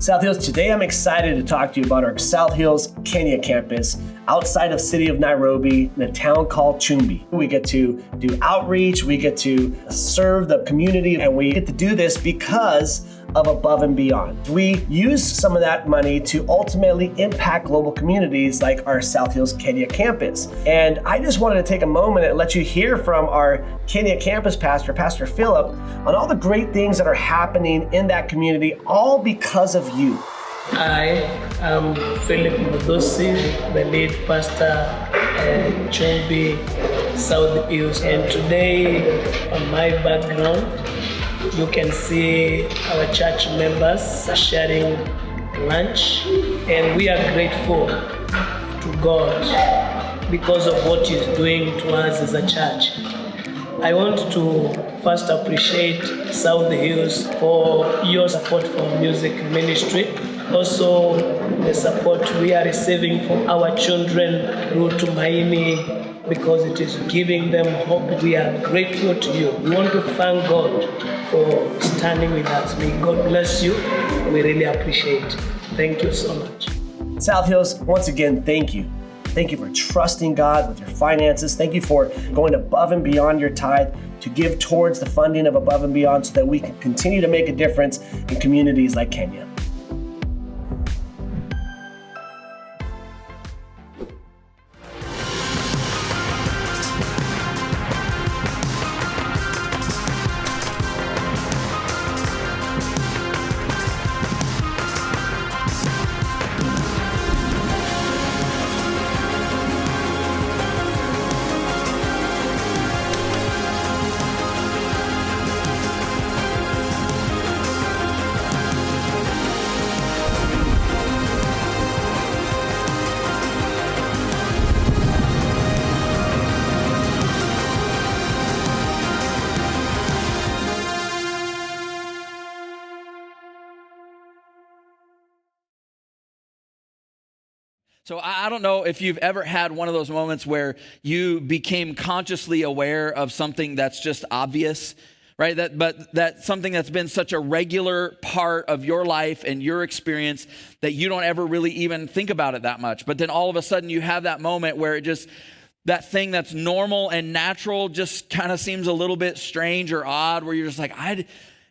South Hills, today I'm excited to talk to you about our South Hills, Kenya campus outside of city of Nairobi in a town called Chumbi. We get to do outreach, we get to serve the community, and we get to do this because of Above and Beyond. We use some of that money to ultimately impact global communities like our South Hills Kenya campus. And I just wanted to take a moment and let you hear from our Kenya campus pastor, Pastor Philip, on all the great things that are happening in that community, all because of you. I am Philip Mudosi, the lead pastor at Chumbi South Hills. And today, on my background, you can see our church members sharing lunch, and we are grateful to God because of what He's doing to us as a church. I want to first appreciate South Hills for your support for music ministry. Also, the support we are receiving from our children through to Tumaini, because it is giving them hope. We are grateful to you. We want to thank God for standing with us. May God bless you. We really appreciate it. Thank you so much. South Hills, once again, thank you. Thank you for trusting God with your finances. Thank you for going above and beyond your tithe to give towards the funding of Above and Beyond so that we can continue to make a difference in communities like Kenya. So I don't know if you've ever had one of those moments where you became consciously aware of something that's just obvious, right? But that's something that's been such a regular part of your life and your experience that you don't ever really even think about it that much. But then all of a sudden you have that moment where it just, that thing that's normal and natural just kind of seems a little bit strange or odd, where you're just like,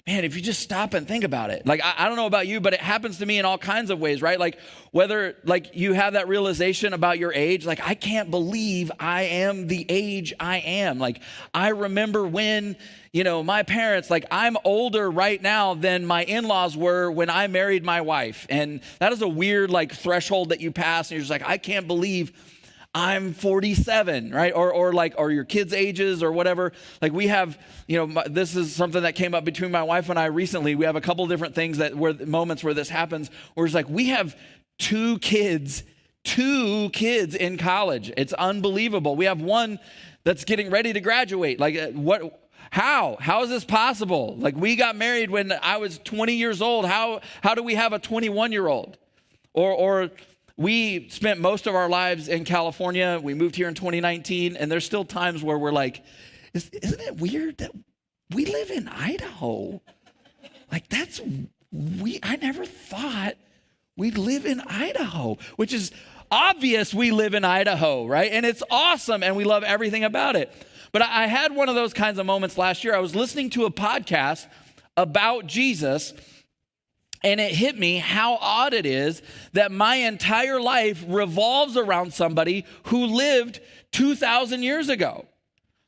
man, if you just stop and think about it. Like, I don't know about you, but it happens to me in all kinds of ways, right? Like whether like you have that realization about your age, like I can't believe I am the age I am. Like I remember when, my parents, like I'm older right now than my in-laws were when I married my wife. And that is a weird like threshold that you pass and you're just like, I can't believe I'm 47, right? Or your kids' ages or whatever. Like we have, this is something that came up between my wife and I recently. We have a couple different things moments where this happens, where it's like we have two kids in college. It's unbelievable. We have one that's getting ready to graduate. Like how is this possible? Like we got married when I was 20 years old. How do we have a 21-year-old? Or we spent most of our lives in California. We moved here in 2019, and there's still times where we're like, isn't it weird that we live in Idaho? Like I never thought we'd live in Idaho, which is obvious we live in Idaho, right? And it's awesome, and we love everything about it. But I had one of those kinds of moments last year. I was listening to a podcast about Jesus, and it hit me how odd it is that my entire life revolves around somebody who lived 2,000 years ago.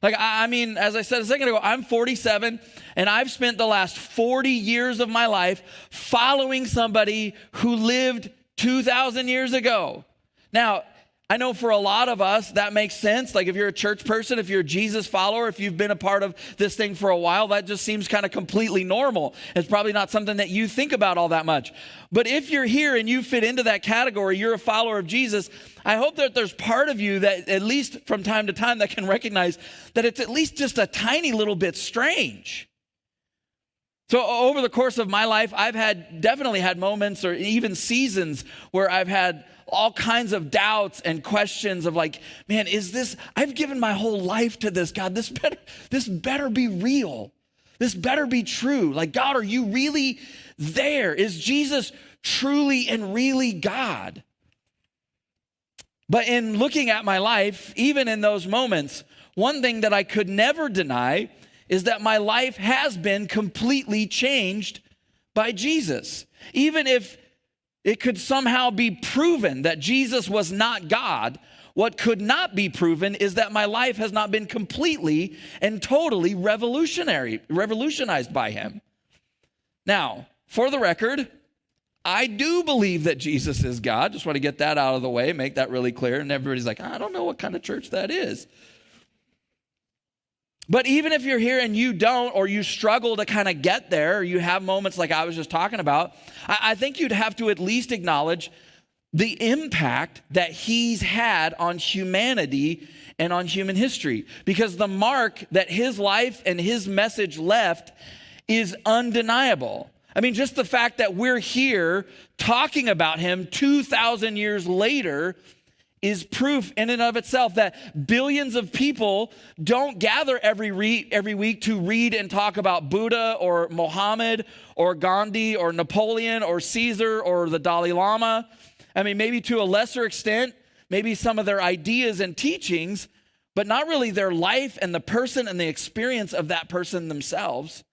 Like, I mean, as I said a second ago, I'm 47, and I've spent the last 40 years of my life following somebody who lived 2,000 years ago. Now, I know for a lot of us, that makes sense. Like if you're a church person, if you're a Jesus follower, if you've been a part of this thing for a while, that just seems kind of completely normal. It's probably not something that you think about all that much. But if you're here and you fit into that category, you're a follower of Jesus, I hope that there's part of you that at least from time to time that can recognize that it's at least just a tiny little bit strange. So over the course of my life, I've definitely had moments or even seasons where I've had all kinds of doubts and questions of like, man, I've given my whole life to this, God. This better be real. This better be true. Like, God, are you really there? Is Jesus truly and really God. But in looking at my life, even in those moments, one thing that I could never deny is that my life has been completely changed by Jesus. Even if it could somehow be proven that Jesus was not God, what could not be proven is that my life has not been completely and totally revolutionized by him. Now, for the record, I do believe that Jesus is God. Just want to get that out of the way, make that really clear. And everybody's like, I don't know what kind of church that is. But even if you're here and you don't, or you struggle to kind of get there, or you have moments like I was just talking about, I think you'd have to at least acknowledge the impact that he's had on humanity and on human history. Because the mark that his life and his message left is undeniable. I mean, just the fact that we're here talking about him 2,000 years later is proof in and of itself that billions of people don't gather every week to read and talk about Buddha or Muhammad or Gandhi or Napoleon or Caesar or the Dalai Lama. I mean, maybe to a lesser extent, maybe some of their ideas and teachings, but not really their life and the person and the experience of that person themselves.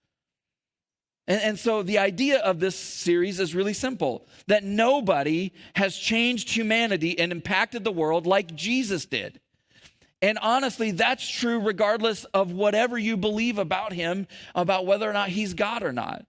And so the idea of this series is really simple, that nobody has changed humanity and impacted the world like Jesus did. And honestly, that's true regardless of whatever you believe about him, about whether or not he's God or not.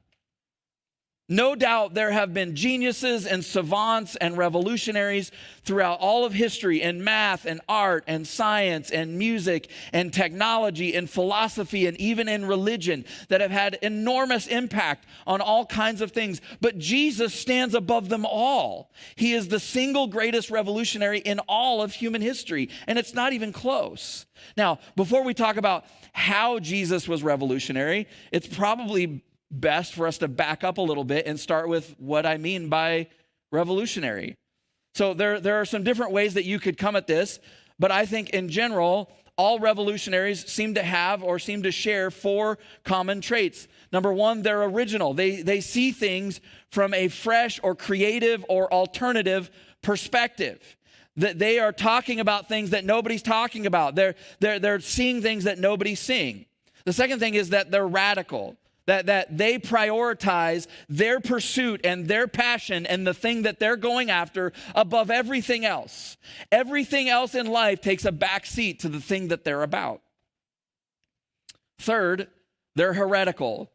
No doubt there have been geniuses and savants and revolutionaries throughout all of history in math and art and science and music and technology and philosophy and even in religion that have had enormous impact on all kinds of things. But Jesus stands above them all. He is the single greatest revolutionary in all of human history, and it's not even close. Now, before we talk about how Jesus was revolutionary, it's probably best for us to back up a little bit and start with what I mean by revolutionary. So there are some different ways that you could come at this, but I think in general, all revolutionaries seem to have or seem to share four common traits. Number one, they're original. They see things from a fresh or creative or alternative perspective. That they are talking about things that nobody's talking about. They're seeing things that nobody's seeing. The second thing is that they're radical. That they prioritize their pursuit and their passion and the thing that they're going after above everything else. Everything else in life takes a back seat to the thing that they're about. Third, they're heretical.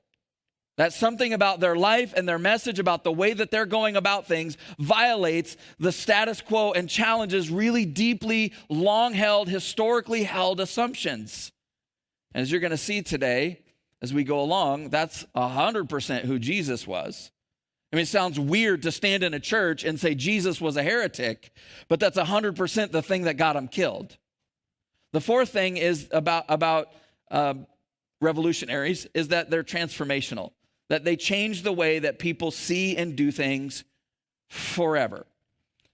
That something about their life and their message, about the way that they're going about things, violates the status quo and challenges really deeply long-held, historically held assumptions. And as you're going to see today, as we go along, that's 100% who Jesus was. I mean, it sounds weird to stand in a church and say Jesus was a heretic, but that's 100% the thing that got him killed. The fourth thing is about revolutionaries is that they're transformational, that they change the way that people see and do things forever.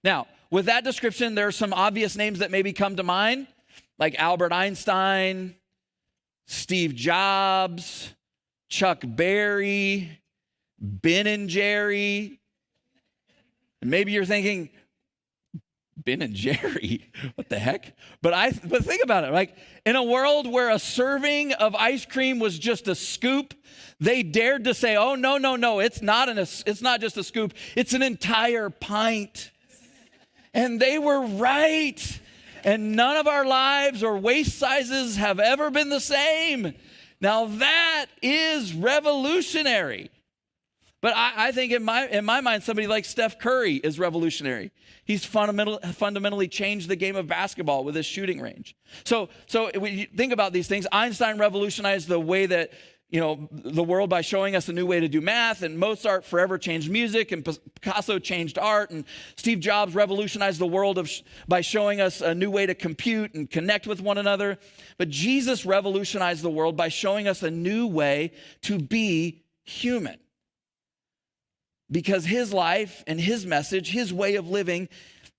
Now, with that description, there are some obvious names that maybe come to mind, like Albert Einstein, Steve Jobs, Chuck Berry, Ben and Jerry. And maybe you're thinking, Ben and Jerry, what the heck? But think about it, like in a world where a serving of ice cream was just a scoop, they dared to say, oh, no, it's not just a scoop, it's an entire pint. And they were right. And none of our lives or waist sizes have ever been the same. Now that is revolutionary. But I think in my mind, somebody like Steph Curry is revolutionary. He's fundamentally changed the game of basketball with his shooting range. So when you think about these things, Einstein revolutionized the way that the world by showing us a new way to do math, and Mozart forever changed music, and Picasso changed art, and Steve Jobs revolutionized the world by showing us a new way to compute and connect with one another. But Jesus revolutionized the world by showing us a new way to be human. Because his life and his message, his way of living,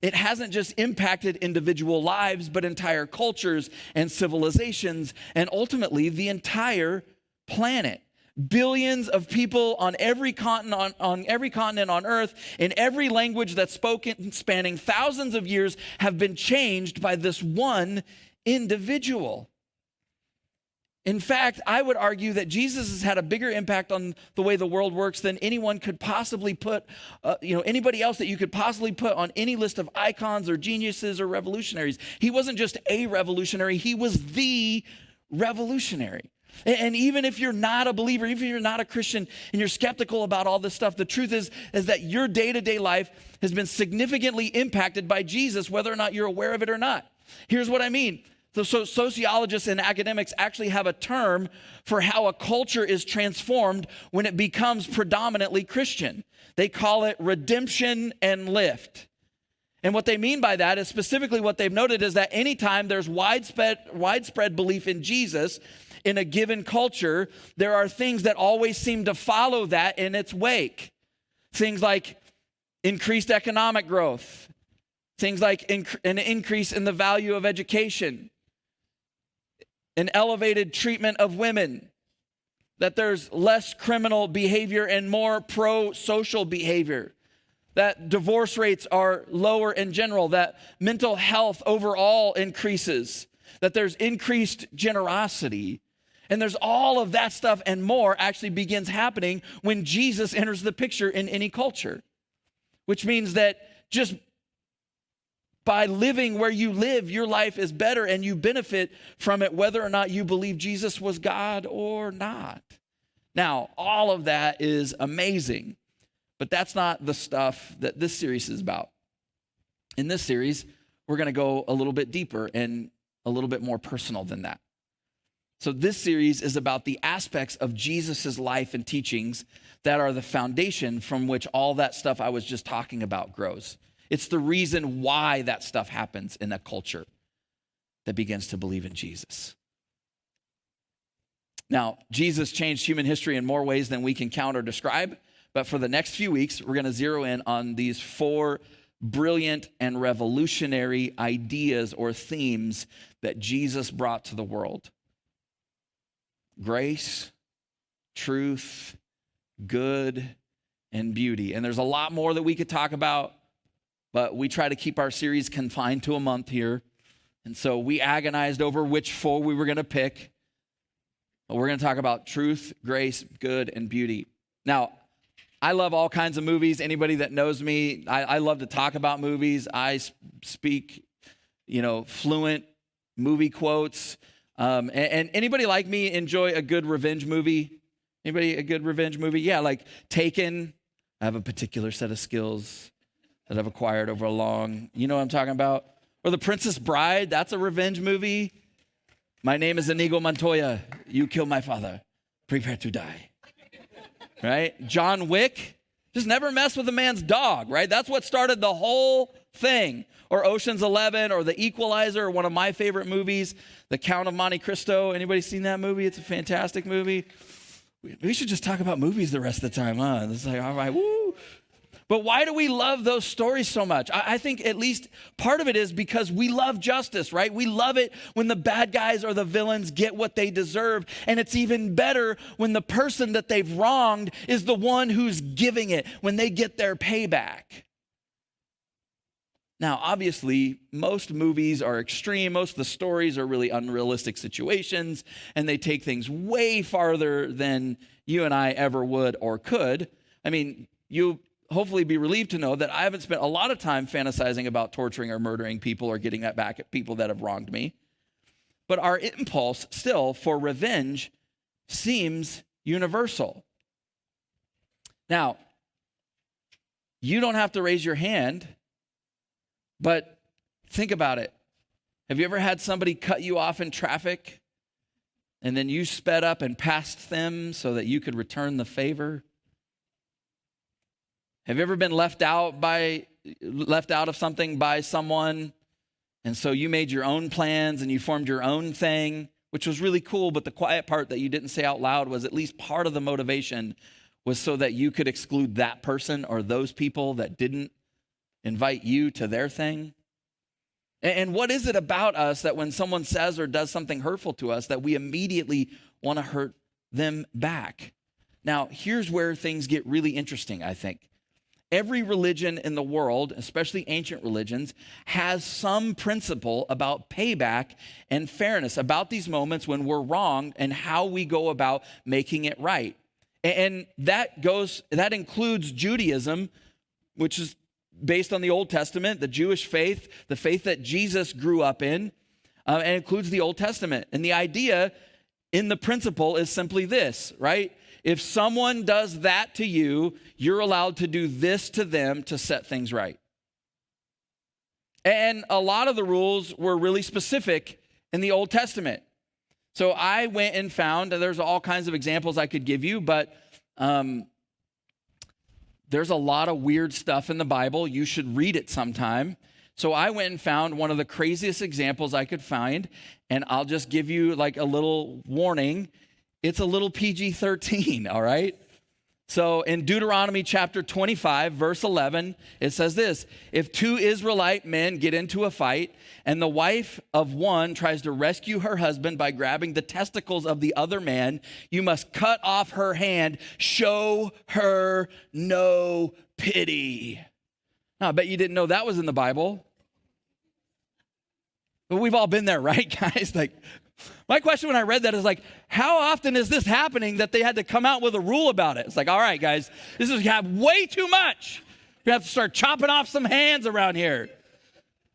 it hasn't just impacted individual lives, but entire cultures and civilizations, and ultimately the entire planet. Billions of people on every continent on earth, in every language that's spoken, spanning thousands of years, have been changed by this one individual. In fact, I would argue that Jesus has had a bigger impact on the way the world works than anyone could possibly put, anybody else that you could possibly put on any list of icons or geniuses or revolutionaries. He wasn't just a revolutionary, he was the revolutionary. And even if you're not a believer, even if you're not a Christian and you're skeptical about all this stuff, the truth is that your day-to-day life has been significantly impacted by Jesus, whether or not you're aware of it or not. Here's what I mean. So sociologists and academics actually have a term for how a culture is transformed when it becomes predominantly Christian. They call it redemption and lift. And what they mean by that is specifically what they've noted is that anytime there's widespread belief in Jesus in a given culture, there are things that always seem to follow that in its wake. Things like increased economic growth, things like an increase in the value of education, an elevated treatment of women, that there's less criminal behavior and more pro-social behavior, that divorce rates are lower in general, that mental health overall increases, that there's increased generosity. And there's all of that stuff and more actually begins happening when Jesus enters the picture in any culture, which means that just by living where you live, your life is better and you benefit from it whether or not you believe Jesus was God or not. Now, all of that is amazing, but that's not the stuff that this series is about. In this series, we're going to go a little bit deeper and a little bit more personal than that. So this series is about the aspects of Jesus's life and teachings that are the foundation from which all that stuff I was just talking about grows. It's the reason why that stuff happens in a culture that begins to believe in Jesus. Now, Jesus changed human history in more ways than we can count or describe, but for the next few weeks, we're going to zero in on these 4 brilliant and revolutionary ideas or themes that Jesus brought to the world. Grace, truth, good, and beauty. And there's a lot more that we could talk about, but we try to keep our series confined to a month here. And so we agonized over which 4 we were going to pick. But we're going to talk about truth, grace, good, and beauty. Now, I love all kinds of movies. Anybody that knows me, I love to talk about movies. I speak, fluent movie quotes. And anybody like me enjoy a good revenge movie? Anybody a good revenge movie? Yeah, like Taken. I have a particular set of skills that I've acquired over a long, you know what I'm talking about? Or The Princess Bride, that's a revenge movie. My name is Inigo Montoya. You killed my father. Prepare to die. Right? John Wick, just never mess with a man's dog, right? That's what started the whole thing. Or Ocean's 11 or The Equalizer, one of my favorite movies, The Count of Monte Cristo. Anybody seen that movie? It's a fantastic movie. We should just talk about movies the rest of the time, huh? It's like, all right, woo. But why do we love those stories so much? I think at least part of it is because we love justice, right? We love it when the bad guys or the villains get what they deserve. And it's even better when the person that they've wronged is the one who's giving it, when they get their payback. Now, obviously, most movies are extreme. Most of the stories are really unrealistic situations, and they take things way farther than you and I ever would or could. I mean, you'll hopefully be relieved to know that I haven't spent a lot of time fantasizing about torturing or murdering people or getting that back at people that have wronged me. But our impulse still for revenge seems universal. Now, you don't have to raise your hand, but think about it. Have you ever had somebody cut you off in traffic and then you sped up and passed them so that you could return the favor? Have you ever been left out of something by someone, and so you made your own plans and you formed your own thing, which was really cool, but the quiet part that you didn't say out loud was at least part of the motivation was so that you could exclude that person or those people that didn't invite you to their thing? And what is it about us that when someone says or does something hurtful to us that we immediately want to hurt them back? Now, here's where things get really interesting, I think. Every religion in the world, especially ancient religions, has some principle about payback and fairness, about these moments when we're wrong and how we go about making it right. And that includes Judaism, which is based on the Old Testament, the Jewish faith, the faith that Jesus grew up in, and includes the Old Testament. And the idea in the principle is simply this, right? If someone does that to you, you're allowed to do this to them to set things right. And a lot of the rules were really specific in the Old Testament. So I went and found, and there's all kinds of examples I could give you, but there's a lot of weird stuff in the Bible. You should read it sometime. So I went and found one of the craziest examples I could find, and I'll just give you like a little warning. It's a little PG-13, all right? So in Deuteronomy chapter 25, verse 11, it says this: if two Israelite men get into a fight and the wife of one tries to rescue her husband by grabbing the testicles of the other man, you must cut off her hand. Show her no pity. Now, I bet you didn't know that was in the Bible. But we've all been there, right, guys? Like, my question when I read that is like, how often is this happening that they had to come out with a rule about it? It's like, all right, guys, this is way too much. We have to start chopping off some hands around here.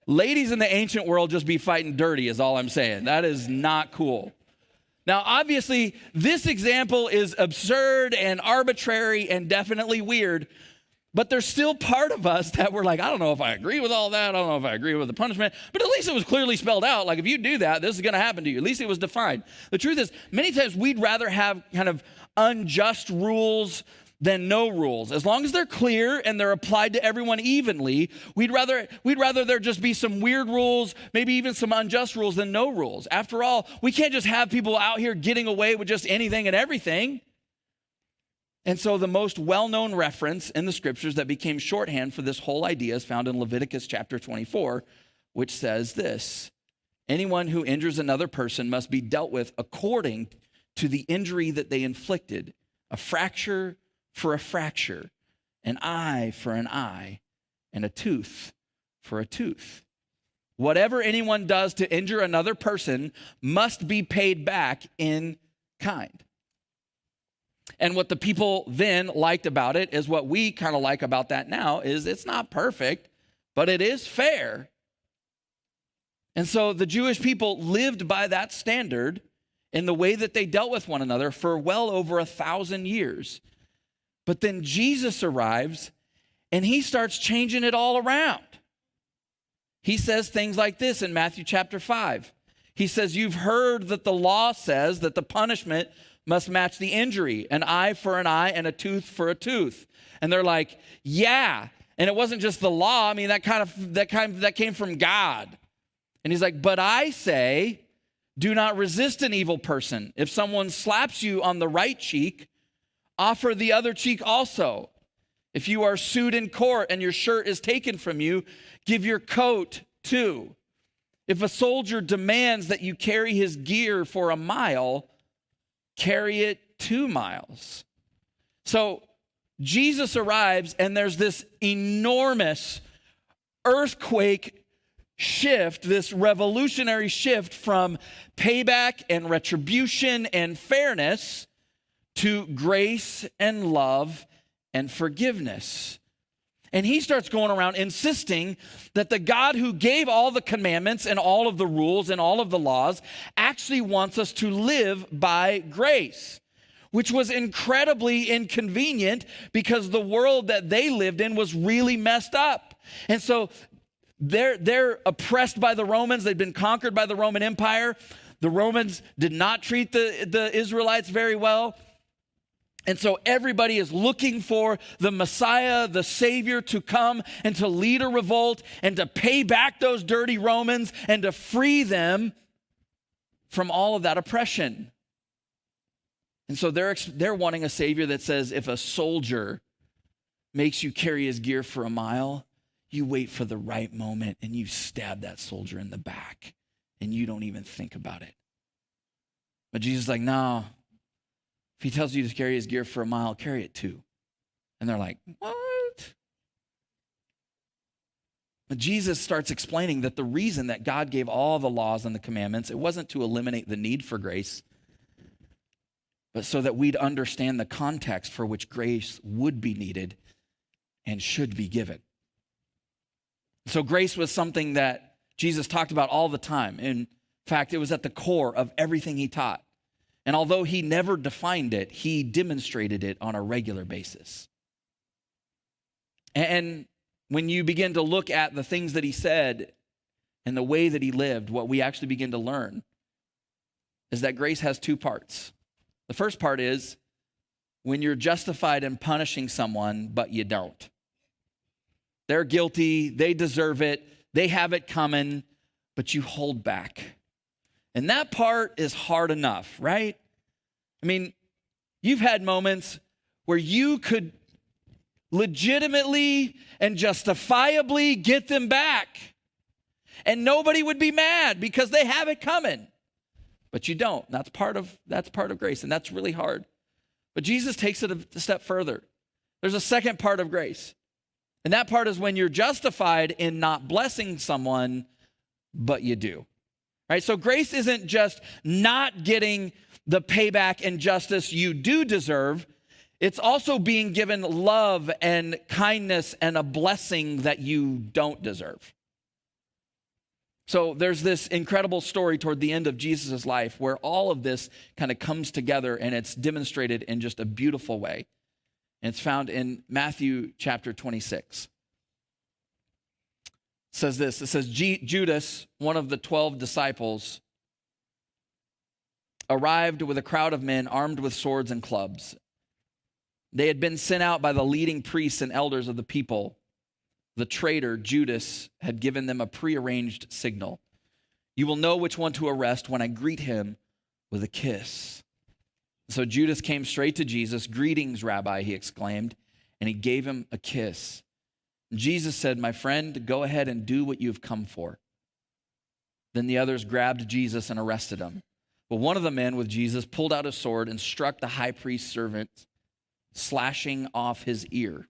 Ladies in the ancient world just be fighting dirty is all I'm saying. That is not cool. Now, obviously, this example is absurd and arbitrary and definitely weird, but there's still part of us that we're like, I don't know if I agree with all that. I don't know if I agree with the punishment, but at least it was clearly spelled out. Like, if you do that, this is going to happen to you. At least it was defined. The truth is, many times we'd rather have kind of unjust rules than no rules. As long as they're clear and they're applied to everyone evenly, we'd rather there just be some weird rules, maybe even some unjust rules than no rules. After all, we can't just have people out here getting away with just anything and everything. And so the most well-known reference in the scriptures that became shorthand for this whole idea is found in Leviticus chapter 24, which says this: anyone who injures another person must be dealt with according to the injury that they inflicted. A fracture for a fracture, an eye for an eye, and a tooth for a tooth. Whatever anyone does to injure another person must be paid back in kind. And what the people then liked about it is what we kind of like about that now is it's not perfect, but it is fair. And so the Jewish people lived by that standard in the way that they dealt with one another for well over 1,000 years. But then Jesus arrives and he starts changing it all around. He says things like this in Matthew chapter 5. He says, you've heard that the law says that the punishment must match the injury, an eye for an eye and a tooth for a tooth. And they're like, yeah. And it wasn't just the law. I mean, that came from God. And he's like, but I say, do not resist an evil person. If someone slaps you on the right cheek, offer the other cheek also. If you are sued in court and your shirt is taken from you, give your coat too. If a soldier demands that you carry his gear for a mile, carry it 2 miles. So Jesus arrives and there's this enormous earthquake shift, this revolutionary shift from payback and retribution and fairness to grace and love and forgiveness. And he starts going around insisting that the God who gave all the commandments and all of the rules and all of the laws actually wants us to live by grace, which was incredibly inconvenient because the world that they lived in was really messed up. And so they're oppressed by the Romans. They'd been conquered by the Roman Empire. The Romans did not treat the Israelites very well. And so everybody is looking for the Messiah, the Savior, to come and to lead a revolt and to pay back those dirty Romans and to free them from all of that oppression. And so they're wanting a Savior that says, if a soldier makes you carry his gear for a mile, you wait for the right moment and you stab that soldier in the back and you don't even think about it. But Jesus is like, no. If he tells you to carry his gear for a mile, carry it 2. And they're like, what? But Jesus starts explaining that the reason that God gave all the laws and the commandments, it wasn't to eliminate the need for grace, but so that we'd understand the context for which grace would be needed and should be given. So grace was something that Jesus talked about all the time. In fact, it was at the core of everything he taught. And although he never defined it, he demonstrated it on a regular basis. And when you begin to look at the things that he said and the way that he lived, what we actually begin to learn is that grace has 2 parts. The first part is when you're justified in punishing someone, but you don't. They're guilty, they deserve it, they have it coming, but you hold back. And that part is hard enough, right? I mean, you've had moments where you could legitimately and justifiably get them back, and nobody would be mad because they have it coming. But you don't. That's part of grace, and that's really hard. But Jesus takes it a step further. There's a second part of grace. And that part is when you're justified in not blessing someone, but you do. Right? So grace isn't just not getting the payback and justice you do deserve. It's also being given love and kindness and a blessing that you don't deserve. So there's this incredible story toward the end of Jesus' life where all of this kind of comes together and it's demonstrated in just a beautiful way. And it's found in Matthew chapter 26. It says this, it says, Judas, one of the 12 disciples, arrived with a crowd of men armed with swords and clubs. They had been sent out by the leading priests and elders of the people. The traitor, Judas, had given them a prearranged signal. You will know which one to arrest when I greet him with a kiss. So Judas came straight to Jesus. Greetings, Rabbi, he exclaimed, and he gave him a kiss. Jesus said, my friend, go ahead and do what you've come for. Then the others grabbed Jesus and arrested him. But one of the men with Jesus pulled out his sword and struck the high priest's servant, slashing off his ear.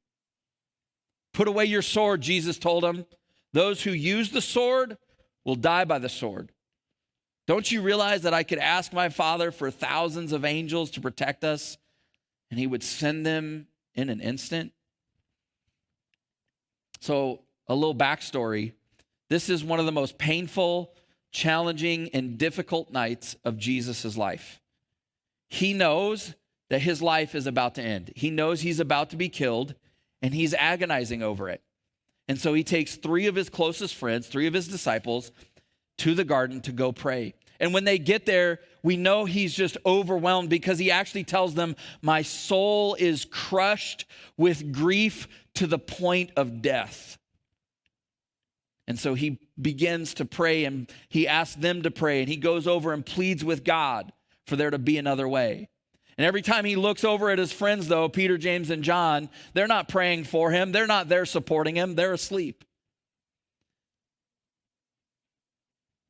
Put away your sword, Jesus told him. Those who use the sword will die by the sword. Don't you realize that I could ask my Father for thousands of angels to protect us, and he would send them in an instant? So, a little backstory. This is one of the most painful, challenging, and difficult nights of Jesus' life. He knows that his life is about to end. He knows he's about to be killed, and he's agonizing over it. And so he takes 3 of his closest friends, 3 of his disciples, to the garden to go pray. And when they get there, we know he's just overwhelmed because he actually tells them, my soul is crushed with grief to the point of death. And so he begins to pray, and he asks them to pray, and he goes over and pleads with God for there to be another way. And every time he looks over at his friends, though, Peter, James, and John, they're not praying for him. They're not there supporting him. They're asleep.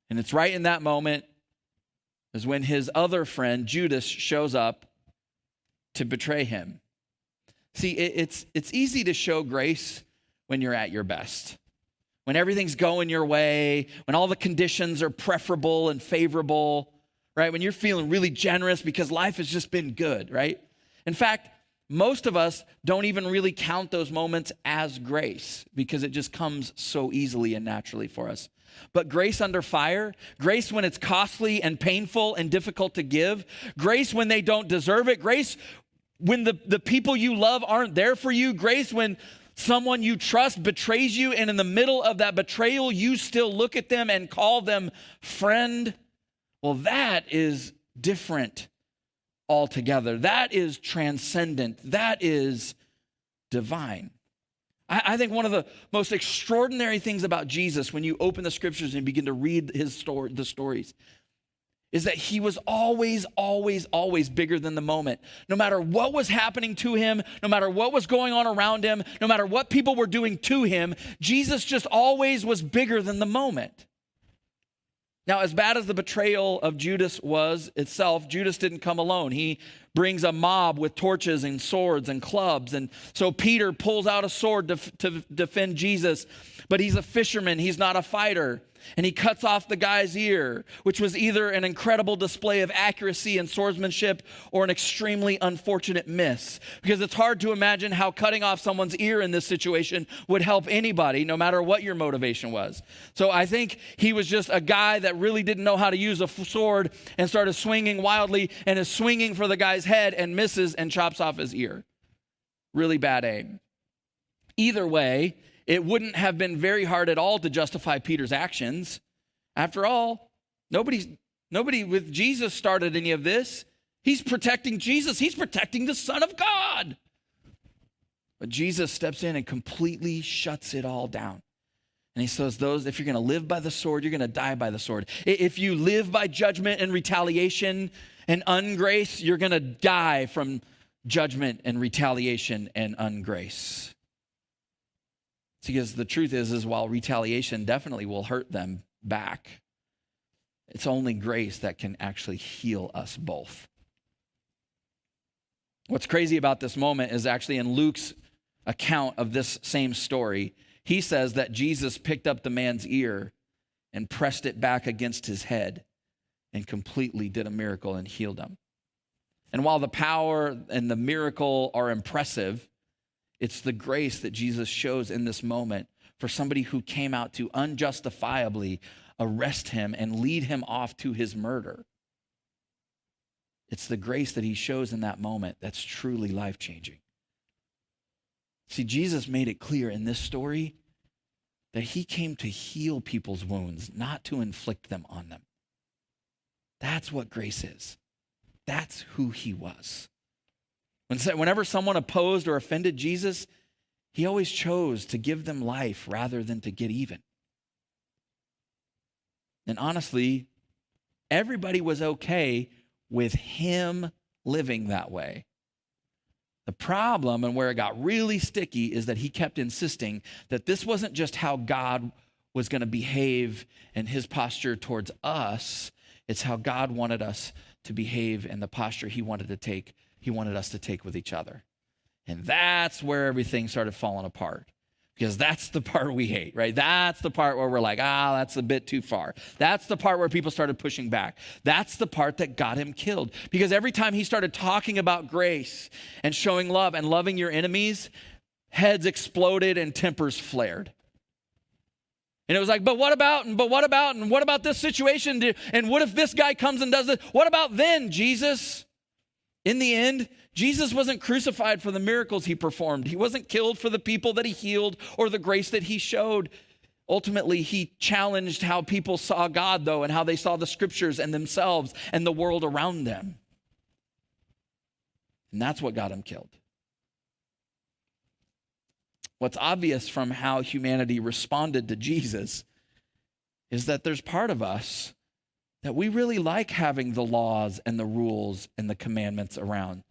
And it's right in that moment is when his other friend, Judas, shows up to betray him. See, it's easy to show grace when you're at your best, when everything's going your way, when all the conditions are preferable and favorable, right? When you're feeling really generous because life has just been good, right? In fact, most of us don't even really count those moments as grace because it just comes so easily and naturally for us. But grace under fire, grace when it's costly and painful and difficult to give, grace when they don't deserve it, grace when the people you love aren't there for you, grace when someone you trust betrays you, and in the middle of that betrayal, you still look at them and call them friend. Well, that is different altogether. That is transcendent. That is divine. I think one of the most extraordinary things about Jesus when you open the scriptures and begin to read the stories is that he was always, always, always bigger than the moment. No matter what was happening to him, no matter what was going on around him, no matter what people were doing to him, Jesus just always was bigger than the moment. Now, as bad as the betrayal of Judas was itself, Judas didn't come alone. He brings a mob with torches and swords and clubs. And so Peter pulls out a sword to defend Jesus, but he's a fisherman, he's not a fighter. And he cuts off the guy's ear, which was either an incredible display of accuracy and swordsmanship or an extremely unfortunate miss. Because it's hard to imagine how cutting off someone's ear in this situation would help anybody, no matter what your motivation was. So I think he was just a guy that really didn't know how to use a sword and started swinging wildly and is swinging for the guy's head and misses and chops off his ear. Really bad aim. Either way, it wouldn't have been very hard at all to justify Peter's actions. After all, nobody with Jesus started any of this. He's protecting Jesus. He's protecting the Son of God. But Jesus steps in and completely shuts it all down. And he says, if you're going to live by the sword, you're going to die by the sword. If you live by judgment and retaliation and ungrace, you're going to die from judgment and retaliation and ungrace. Because the truth is while retaliation definitely will hurt them back, it's only grace that can actually heal us both. What's crazy about this moment is actually in Luke's account of this same story, he says that Jesus picked up the man's ear and pressed it back against his head and completely did a miracle and healed him. And while the power and the miracle are impressive, it's the grace that Jesus shows in this moment for somebody who came out to unjustifiably arrest him and lead him off to his murder. It's the grace that he shows in that moment that's truly life-changing. See, Jesus made it clear in this story that he came to heal people's wounds, not to inflict them on them. That's what grace is. That's who he was. Whenever someone opposed or offended Jesus, he always chose to give them life rather than to get even. And honestly, everybody was okay with him living that way. The problem, and where it got really sticky, is that he kept insisting that this wasn't just how God was going to behave in his posture towards us. It's how God wanted us to behave in the posture he wanted us to take with each other. And that's where everything started falling apart. Because that's the part we hate, right? That's the part where we're like, that's a bit too far. That's the part where people started pushing back. That's the part that got him killed. Because every time he started talking about grace and showing love and loving your enemies, heads exploded and tempers flared. And it was like, but what about this situation? And what if this guy comes and does this? What about then, Jesus? In the end, Jesus wasn't crucified for the miracles he performed. He wasn't killed for the people that he healed or the grace that he showed. Ultimately, he challenged how people saw God, though, and how they saw the scriptures and themselves and the world around them. And that's what got him killed. What's obvious from how humanity responded to Jesus is that there's part of us that we really like having the laws and the rules and the commandments around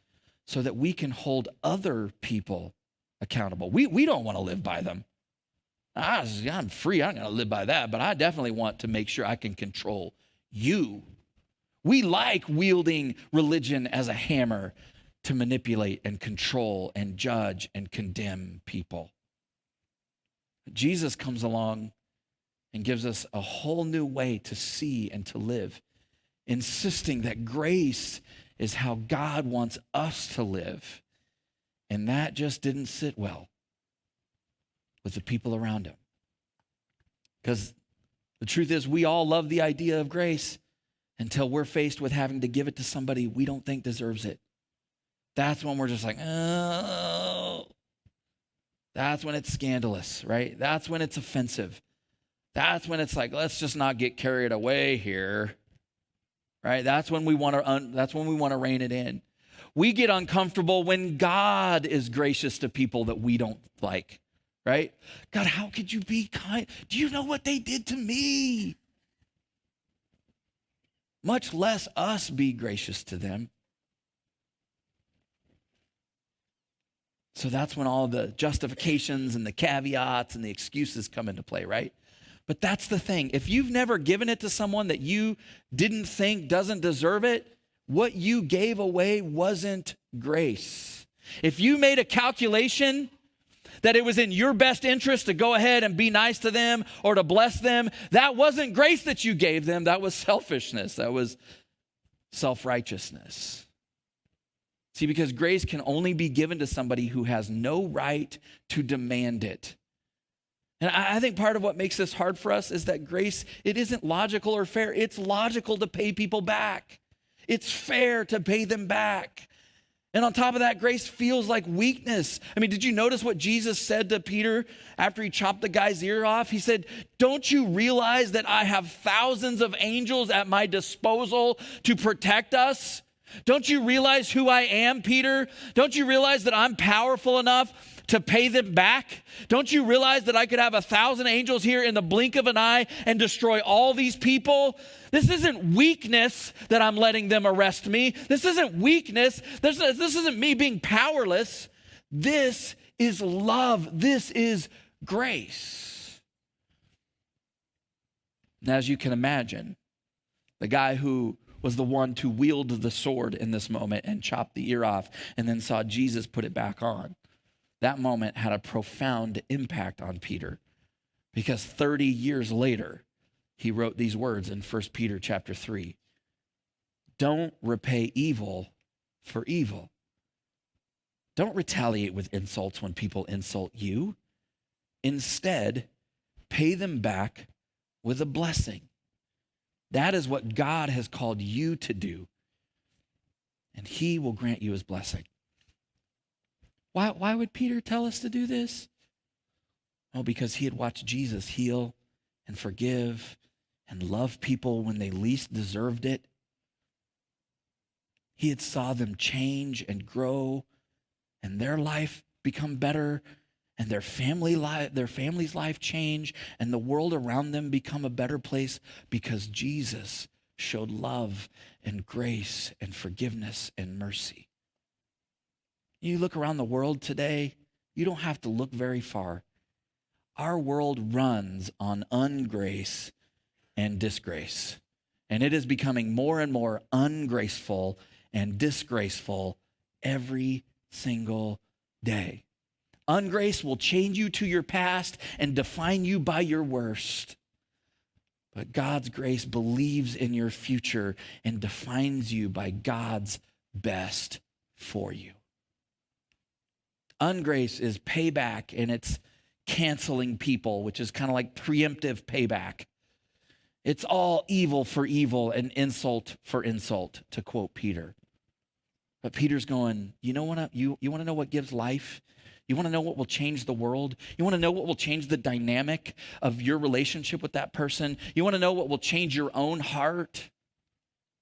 so that we can hold other people accountable. We don't want to live by them. I'm free, I'm going to live by that, but I definitely want to make sure I can control you. We like wielding religion as a hammer to manipulate and control and judge and condemn people. Jesus comes along and gives us a whole new way to see and to live, insisting that grace is how God wants us to live. And that just didn't sit well with the people around him. Because the truth is, we all love the idea of grace until we're faced with having to give it to somebody we don't think deserves it. That's when we're just like, oh. That's when it's scandalous, right? That's when it's offensive. That's when it's like, let's just not get carried away here, right? That's when we want to rein it in. We get uncomfortable when God is gracious to people that we don't like, right? God, how could you be kind? Do you know what they did to me? Much less us be gracious to them. So that's when all the justifications and the caveats and the excuses come into play, right? But that's the thing. If you've never given it to someone that you didn't think doesn't deserve it, what you gave away wasn't grace. If you made a calculation that it was in your best interest to go ahead and be nice to them or to bless them, that wasn't grace that you gave them. That was selfishness. That was self-righteousness. See, because grace can only be given to somebody who has no right to demand it. And I think part of what makes this hard for us is that grace, it isn't logical or fair. It's logical to pay people back. It's fair to pay them back. And on top of that, grace feels like weakness. I mean, did you notice what Jesus said to Peter after he chopped the guy's ear off? He said, "Don't you realize that I have thousands of angels at my disposal to protect us? Don't you realize who I am, Peter? Don't you realize that I'm powerful enough to pay them back? Don't you realize that I could have 1,000 angels here in the blink of an eye and destroy all these people? This isn't weakness that I'm letting them arrest me. This isn't weakness. This isn't me being powerless. This is love. This is grace." Now, as you can imagine, the guy who was the one to wield the sword in this moment and chop the ear off and then saw Jesus put it back on, that moment had a profound impact on Peter, because 30 years later, he wrote these words in 1 Peter chapter 3. "Don't repay evil for evil. Don't retaliate with insults when people insult you. Instead, pay them back with a blessing. That is what God has called you to do, and he will grant you his blessing." Why would Peter tell us to do this? Oh, because he had watched Jesus heal and forgive and love people when they least deserved it. He had saw them change and grow and their life become better and their family's life change and the world around them become a better place because Jesus showed love and grace and forgiveness and mercy. You look around the world today, you don't have to look very far. Our world runs on ungrace and disgrace, and it is becoming more and more ungraceful and disgraceful every single day. Ungrace will change you to your past and define you by your worst. But God's grace believes in your future and defines you by God's best for you. Ungrace is payback, and it's canceling people, which is kind of like preemptive payback. It's all evil for evil and insult for insult, to quote Peter. But Peter's going, you want to know what gives life? You want to know what will change the world? You want to know what will change the dynamic of your relationship with that person? You want to know what will change your own heart?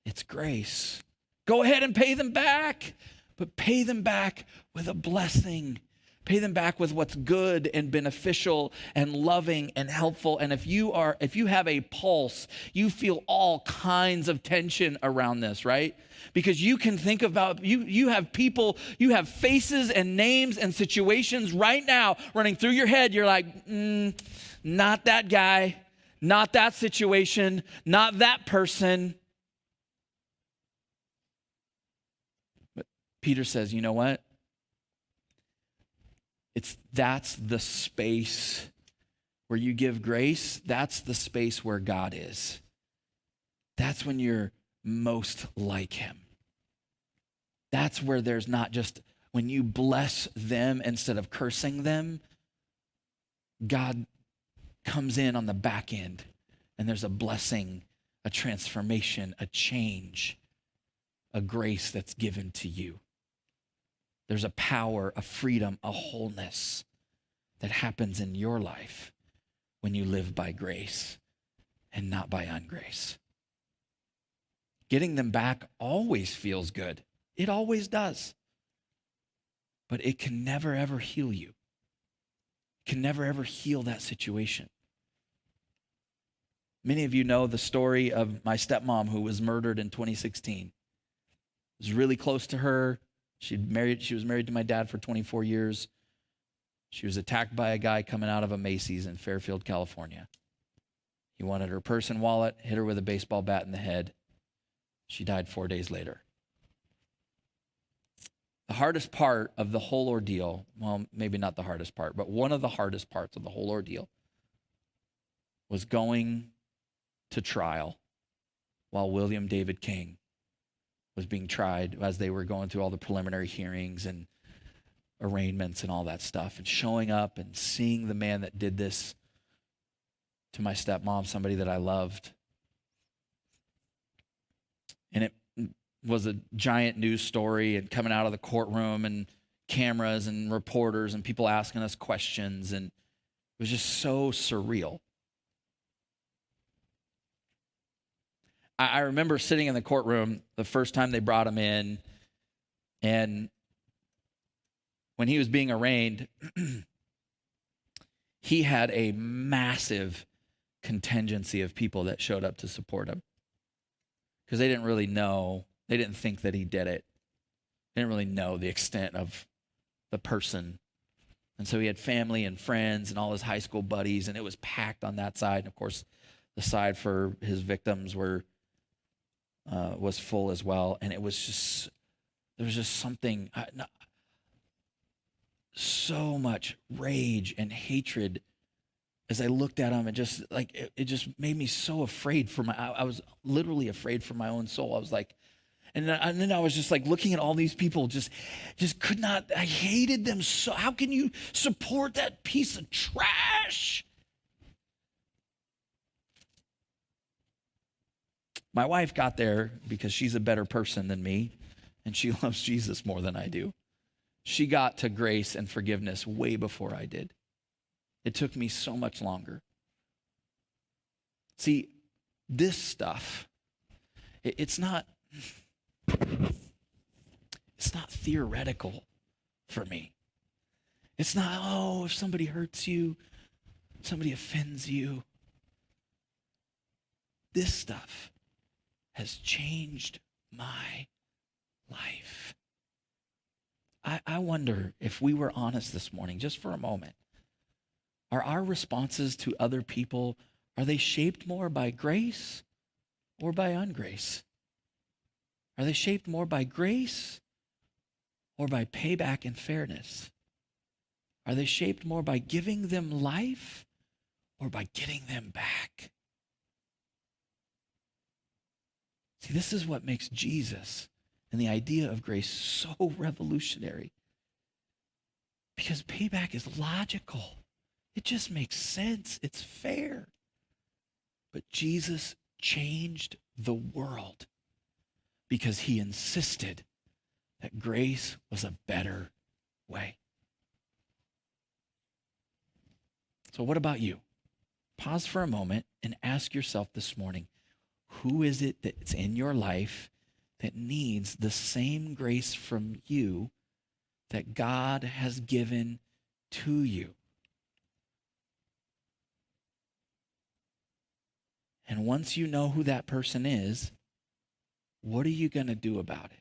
It's grace. Go ahead and pay them back, but pay them back with a blessing. Pay them back with what's good and beneficial and loving and helpful. And if you have a pulse, you feel all kinds of tension around this, right? Because you can think about, you have people, you have faces and names and situations right now running through your head. You're like, not that guy, not that situation, not that person. But Peter says, you know what? That's the space where you give grace. That's the space where God is. That's when you're most like him. That's where there's not just, when you bless them instead of cursing them, God comes in on the back end and there's a blessing, a transformation, a change, a grace that's given to you. There's a power, a freedom, a wholeness that happens in your life when you live by grace and not by ungrace. Getting them back always feels good. It always does. But it can never, ever heal you. It can never, ever heal that situation. Many of you know the story of my stepmom who was murdered in 2016. I was really close to her. She was married to my dad for 24 years. She was attacked by a guy coming out of a Macy's in Fairfield, California. He wanted her purse and wallet, hit her with a baseball bat in the head. She died 4 days later. The hardest part of the whole ordeal, well, maybe not the hardest part, but one of the hardest parts of the whole ordeal was going to trial while William David King was being tried as they were going through all the preliminary hearings and arraignments and all that stuff, and showing up and seeing the man that did this to my stepmom, somebody that I loved. And it was a giant news story, and coming out of the courtroom and cameras and reporters and people asking us questions, and it was just so surreal. I remember sitting in the courtroom the first time they brought him in, and when he was being arraigned, he had a massive contingency of people that showed up to support him because they didn't really know, they didn't think that he did it. They didn't really know the extent of the person. And so he had family and friends and all his high school buddies, and it was packed on that side. And of course, the side for his victims was full as well. And it was just, there was just something, so much rage and hatred as I looked at him, and just like it just made me so afraid for I was literally afraid for my own soul. I was like, and then I was just like looking at all these people, just could not, I hated them so. How can you support that piece of trash? My wife got there because she's a better person than me, and she loves Jesus more than I do. She got to grace and forgiveness way before I did. It took me so much longer. See, this stuff, it's not theoretical for me. It's not, oh, if somebody hurts you, somebody offends you. This stuff has changed my life. I wonder if we were honest this morning, just for a moment, are our responses to other people, are they shaped more by grace or by ungrace? Are they shaped more by grace or by payback and fairness? Are they shaped more by giving them life or by getting them back? See, this is what makes Jesus and the idea of grace so revolutionary. Because payback is logical. It just makes sense. It's fair. But Jesus changed the world because he insisted that grace was a better way. So what about you? Pause for a moment and ask yourself this morning, who is it that's in your life that needs the same grace from you that God has given to you? And once you know who that person is, what are you going to do about it?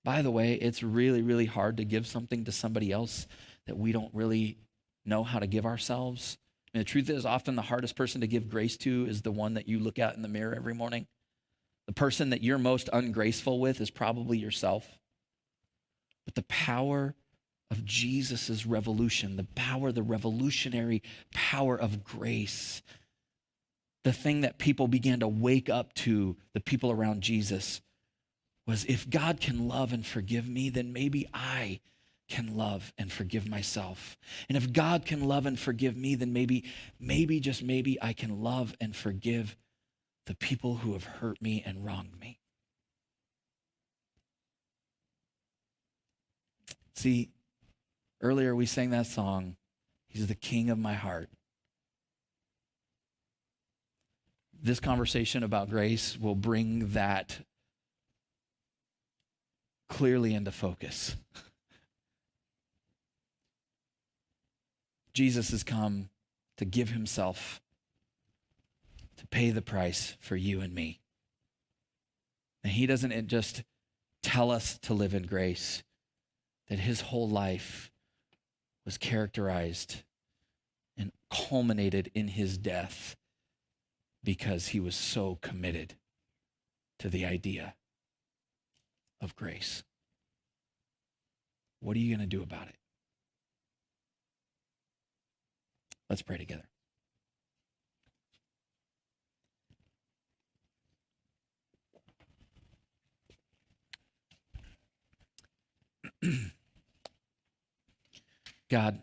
By the way, it's really, really hard to give something to somebody else that we don't really know how to give ourselves. And the truth is, often the hardest person to give grace to is the one that you look at in the mirror every morning. The person that you're most ungraceful with is probably yourself. But the power of Jesus' revolution, the revolutionary power of grace, the thing that people began to wake up to, the people around Jesus, was if God can love and forgive me, then maybe I can love and forgive myself. And if God can love and forgive me, then maybe, just maybe I can love and forgive the people who have hurt me and wronged me. See, earlier we sang that song, He's the King of my heart. This conversation about grace will bring that clearly into focus. Jesus has come to give himself, to pay the price for you and me. And he doesn't just tell us to live in grace, that his whole life was characterized and culminated in his death because he was so committed to the idea of grace. What are you going to do about it? Let's pray together. God,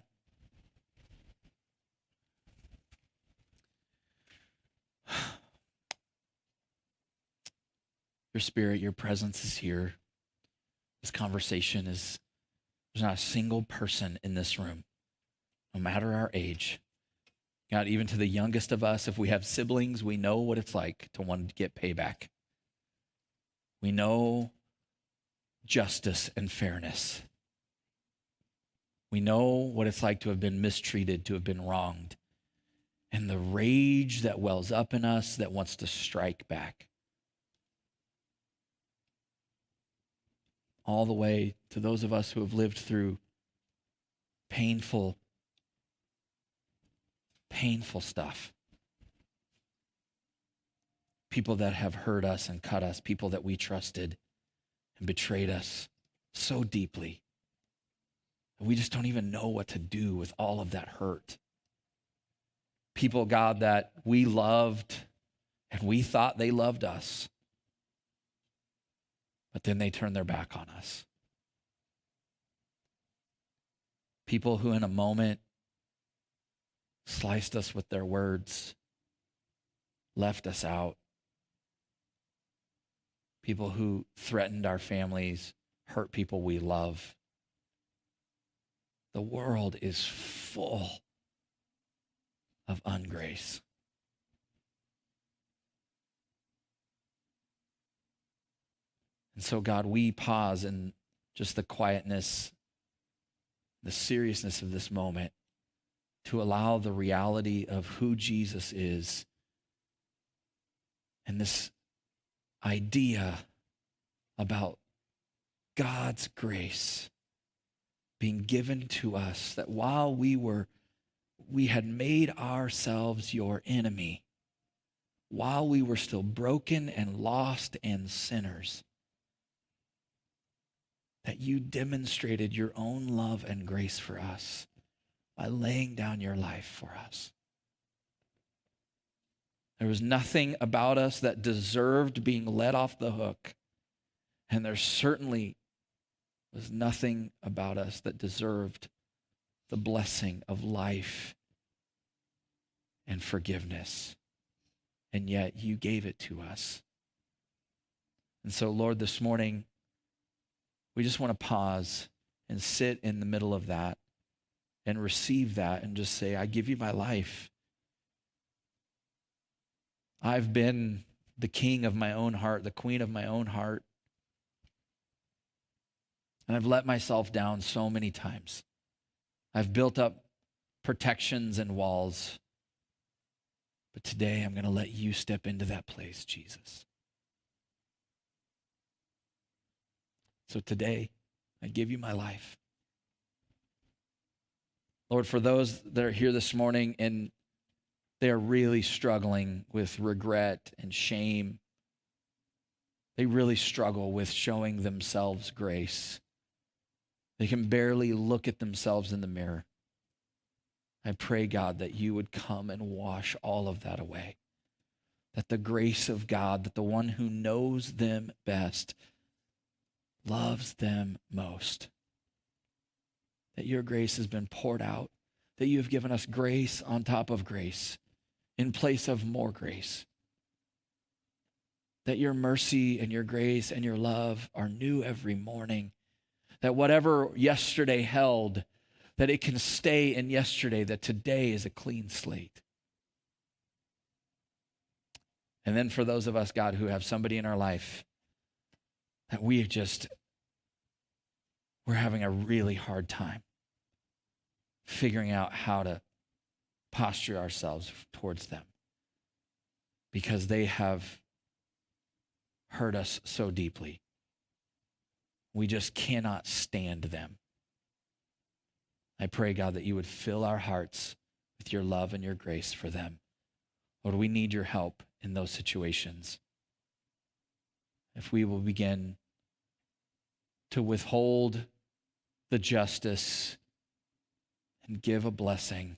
your Spirit, your presence is here. This conversation is, there's not a single person in this room, no matter our age. God, even to the youngest of us, if we have siblings, we know what it's like to want to get payback. We know justice and fairness. We know what it's like to have been mistreated, to have been wronged, and the rage that wells up in us that wants to strike back. All the way to those of us who have lived through painful stuff. People that have hurt us and cut us, people that we trusted and betrayed us so deeply. We just don't even know what to do with all of that hurt. People, God, that we loved and we thought they loved us, but then they turned their back on us. People who in a moment sliced us with their words, left us out. People who threatened our families, hurt people we love. The world is full of ungrace. And so, God, we pause in just the quietness, the seriousness of this moment to allow the reality of who Jesus is and this idea about God's grace being given to us, that while we had made ourselves your enemy, while we were still broken and lost and sinners, that you demonstrated your own love and grace for us by laying down your life for us. There was nothing about us that deserved being let off the hook, and there certainly was nothing about us that deserved the blessing of life and forgiveness. And yet you gave it to us. And so, Lord, this morning, we just want to pause and sit in the middle of that and receive that and just say, I give you my life. I've been the king of my own heart, the queen of my own heart. And I've let myself down so many times. I've built up protections and walls. But today I'm going to let you step into that place, Jesus. So today, I give you my life. Lord, for those that are here this morning and they are really struggling with regret and shame, they really struggle with showing themselves grace. They can barely look at themselves in the mirror. I pray, God, that you would come and wash all of that away. That the grace of God, that the one who knows them best, loves them most. That your grace has been poured out. That you have given us grace on top of grace, in place of more grace. That your mercy and your grace and your love are new every morning. That whatever yesterday held, that it can stay in yesterday, that today is a clean slate. And then for those of us, God, who have somebody in our life that we're having a really hard time figuring out how to posture ourselves towards them because they have hurt us so deeply. We just cannot stand them. I pray, God, that you would fill our hearts with your love and your grace for them. Lord, we need your help in those situations. If we will begin to withhold the justice, and give a blessing.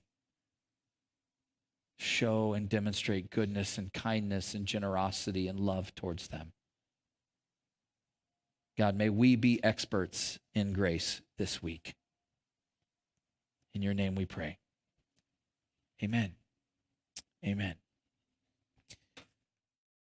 Show and demonstrate goodness and kindness and generosity and love towards them. God, may we be experts in grace this week. In your name we pray. Amen. Amen.